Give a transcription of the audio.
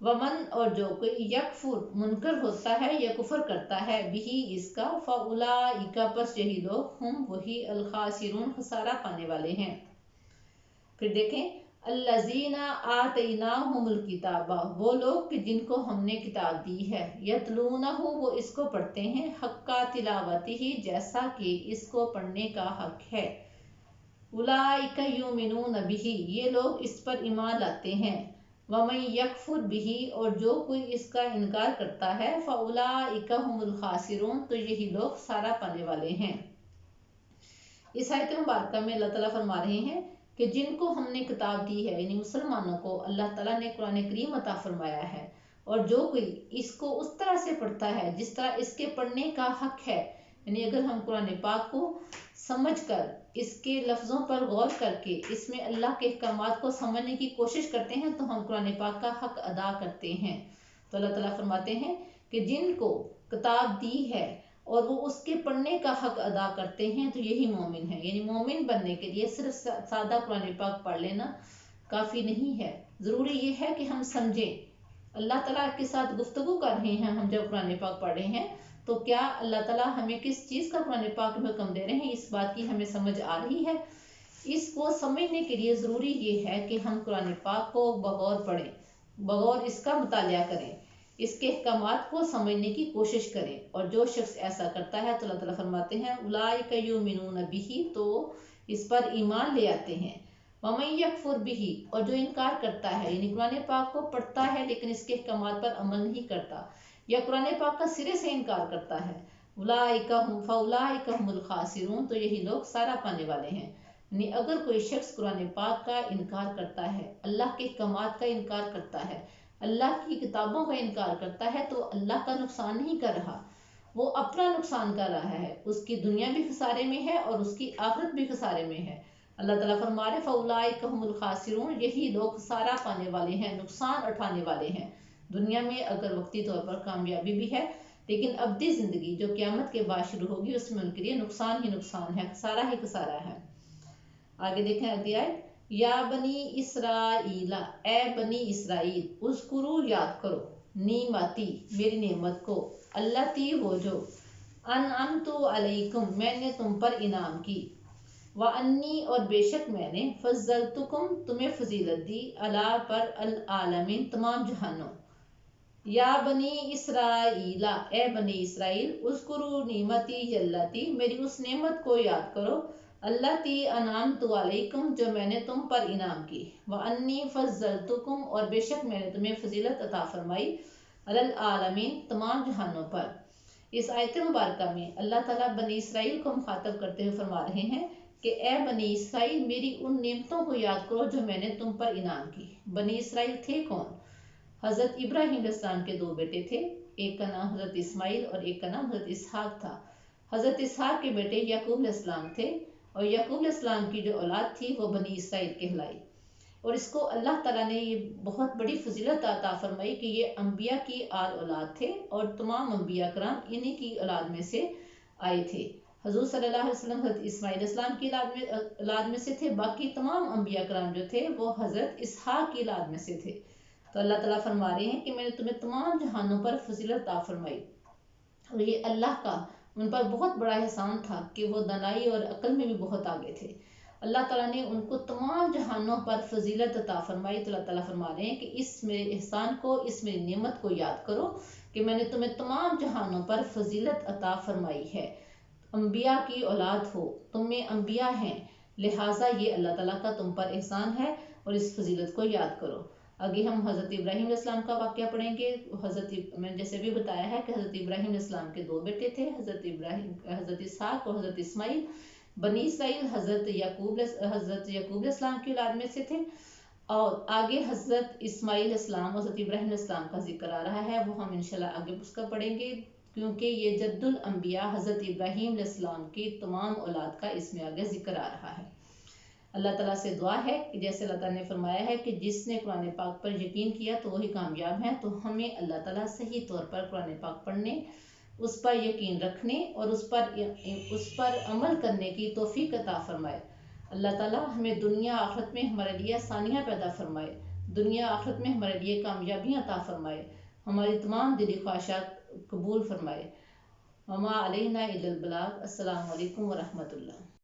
ومن اور جو کوئی یکفر منکر ہوتا ہے یا کفر کرتا ہے بھی اس کا فاولئک پس یہی لوگ ہم وہی الخاسرون خسارہ پانے والے ہیں۔ پھر دیکھیں الذین آتیناہم الکتاب، وہ لوگ کہ جن کو ہم نے کتاب دی ہے، یتلونہ وہ اس کو پڑھتے ہیں، حق تلاوتہ جیسا کہ اس کو پڑھنے کا حق ہے، اولئک یؤمنون بہ یہ لوگ اس پر ایمان لاتے ہیں، ومن یکفر بہ اور جو کوئی اس کا انکار کرتا ہے، فاولئک هم الخاسرون تو یہی لوگ خسارہ پانے والے ہیں۔ اس آیت مبارکہ میں اللہ تعالیٰ فرما رہے ہیں کہ جن کو ہم نے کتاب دی ہے یعنی مسلمانوں کو اللہ تعالیٰ نے قرآن کریم عطا فرمایا ہے، اور جو کوئی اس کو اس طرح سے پڑھتا ہے جس طرح اس کے پڑھنے کا حق ہے، یعنی اگر ہم قرآن پاک کو سمجھ کر اس کے لفظوں پر غور کر کے اس میں اللہ کے احکامات کو سمجھنے کی کوشش کرتے ہیں تو ہم قرآن پاک کا حق ادا کرتے ہیں۔ تو اللہ تعالیٰ فرماتے ہیں کہ جن کو کتاب دی ہے اور وہ اس کے پڑھنے کا حق ادا کرتے ہیں تو یہی مومن ہے، یعنی مومن بننے کے لیے صرف سادہ قرآن پاک پڑھ لینا کافی نہیں ہے، ضروری یہ ہے کہ ہم سمجھیں۔ اللہ تعالیٰ کے ساتھ گفتگو کر رہے ہیں ہم جب قرآن پاک پڑھ رہے ہیں تو کیا اللہ تعالیٰ ہمیں کس چیز کا قرآن پاک میں حکم دے رہے ہیں اس بات کی ہمیں سمجھ آ رہی ہے؟ اس کو سمجھنے کے لیے ضروری یہ ہے کہ ہم قرآن پاک کو بغور پڑھیں، بغور اس کا مطالعہ کریں، اس کے احکامات کو سمجھنے کی کوشش کریں، اور جو شخص ایسا کرتا ہے تو اللہ تعالیٰ فرماتے ہیں اولئک یؤمنون بہ تو اس پر ایمان لے آتے ہیں، ومن یکفر بہ اور جو انکار کرتا ہے یعنی قرآن پاک کو پڑھتا ہے لیکن اس کے احکامات پر عمل نہیں کرتا یا قرآن پاک کا سرے سے انکار کرتا ہے، فاولئک هم الخاسرون تو یہی لوگ خسارہ پانے والے ہیں۔ یعنی اگر کوئی شخص قرآن پاک کا انکار کرتا ہے، اللہ کے احکامات کا انکار کرتا ہے، اللہ کی کتابوں کا انکار کرتا ہے تو اللہ کا نقصان نہیں کر رہا، وہ اپنا نقصان کر رہا ہے، اس کی دنیا بھی خسارے میں ہے اور اس کی آخرت بھی خسارے میں ہے۔ اللہ تعالیٰ فرما رہے فاولئک هم الخاسرون یہی لوگ خسارہ پانے والے ہیں، نقصان اٹھانے والے ہیں، دنیا میں اگر وقتی طور پر کامیابی بھی ہے لیکن ابدی زندگی جو قیامت کے بعد شروع ہوگی اس میں ان کے لیے نقصان ہی نقصان ہے، خسارہ ہی خسارہ ہے۔ آگے دیکھیں اگلی آیت، یا بنی اسرائیل اے بنی اسرائیل، اذکروا یاد کرو، نعمتی میری نعمت کو، اللتی وہ جو، انعمت علیکم میں نے تم پر انعام کی، وانی اور بے شک میں نے فضلتکم تمہیں فضیلت دی، علی پر العالمین تمام جہانوں، یا بنی اسرائیل اے بنی اسرائیل، اذکروا نعمتی اللتی میری اس نعمت کو یاد کرو، اللتی انعمت علیکم جو میں نے تم پر انعام کی، وانی فضلتکم اور بے شک میں نے تمہیں فضیلت عطا فرمائی، علی العالمین تمام جہانوں پر۔ اس آیت مبارکہ میں اللہ تعالیٰ بنی اسرائیل کو مخاطب کرتے ہوئے فرما رہے ہیں کہ اے بنی اسرائیل میری ان نعمتوں کو یاد کرو جو میں نے تم پر انعام کی۔ بنی اسرائیل تھے کون؟ حضرت ابراہیم علیہ السلام کے دو بیٹے تھے، ایک کا نام حضرت اسماعیل اور ایک کا نام حضرت اسحاق تھا۔ حضرت اسحاق کے بیٹے یعقوب علیہ السلام تھے اور یعقوب علیہ السلام کی جو اولاد تھی وہ بنی اسرائیل کہلائی، اور اس کو اللہ تعالیٰ نے یہ بہت بڑی فضیلت عطا فرمائی کہ یہ انبیاء کی آل اولاد تھے اور تمام انبیاء کرام انہی کی اولاد میں سے آئے تھے۔ حضور صلی اللہ علیہ وسلم حضرت اسماعیل علیہ السلام کی اولاد میں سے تھے، باقی تمام انبیاء کرام جو تھے وہ حضرت اسحاق کی اولاد میں سے تھے۔ تو اللہ تعالیٰ فرما رہے ہیں کہ میں نے تمہیں تمام جہانوں پر فضیلت عطا فرمائی، اور یہ اللہ کا ان پر بہت بڑا احسان تھا کہ وہ دانائی اور عقل میں بھی بہت آگے تھے۔ اللہ تعالیٰ نے ان کو تمام جہانوں پر فضیلت عطا فرمائی، تو اللہ تعالیٰ فرما رہے ہیں کہ اس میرے احسان کو، اس میری نعمت کو یاد کرو کہ میں نے تمہیں تمام جہانوں پر فضیلت عطا فرمائی ہے۔ انبیاء کی اولاد ہو، تم میں انبیاء ہیں، لہٰذا یہ اللہ تعالیٰ کا تم پر احسان ہے اور اس فضیلت کو یاد کرو۔ آگے ہم حضرت ابراہیم علیہ السلام کا واقعہ پڑھیں گے۔ میں جیسے بھی بتایا ہے کہ حضرت ابراہیم علیہ السلام کے دو بیٹے تھے، حضرت اسحاق اور حضرت اسماعیل۔ بنی اسرائیل حضرت یعقوب علیہ السلام کی اولاد میں سے تھے، اور آگے حضرت اسماعیل علیہ السلام اور حضرت ابراہیم علیہ السلام کا ذکر آ رہا ہے، وہ ہم انشاءاللہ آگے اس کا پڑھیں گے، کیونکہ یہ جد الانبیاء حضرت ابراہیم علیہ السلام کی تمام اولاد کا اس میں آگے ذکر آ رہا ہے۔ اللہ تعالیٰ سے دعا ہے کہ جیسے اللہ تعالیٰ نے فرمایا ہے کہ جس نے قرآن پاک پر یقین کیا تو وہی کامیاب ہیں، تو ہمیں اللہ تعالیٰ صحیح طور پر قرآن پاک پڑھنے، اس پر یقین رکھنے اور اس پر عمل کرنے کی توفیق عطا فرمائے۔ اللہ تعالیٰ ہمیں دنیا آخرت میں ہمارے لیے آسانیاں پیدا فرمائے۔ دنیا آخرت میں ہمارے لیے کامیابیاں عطا فرمائے، ہماری تمام دلی خواہشات قبول فرمائے۔ وما علینا الا البلاغ۔ السلام علیکم ورحمۃ اللہ۔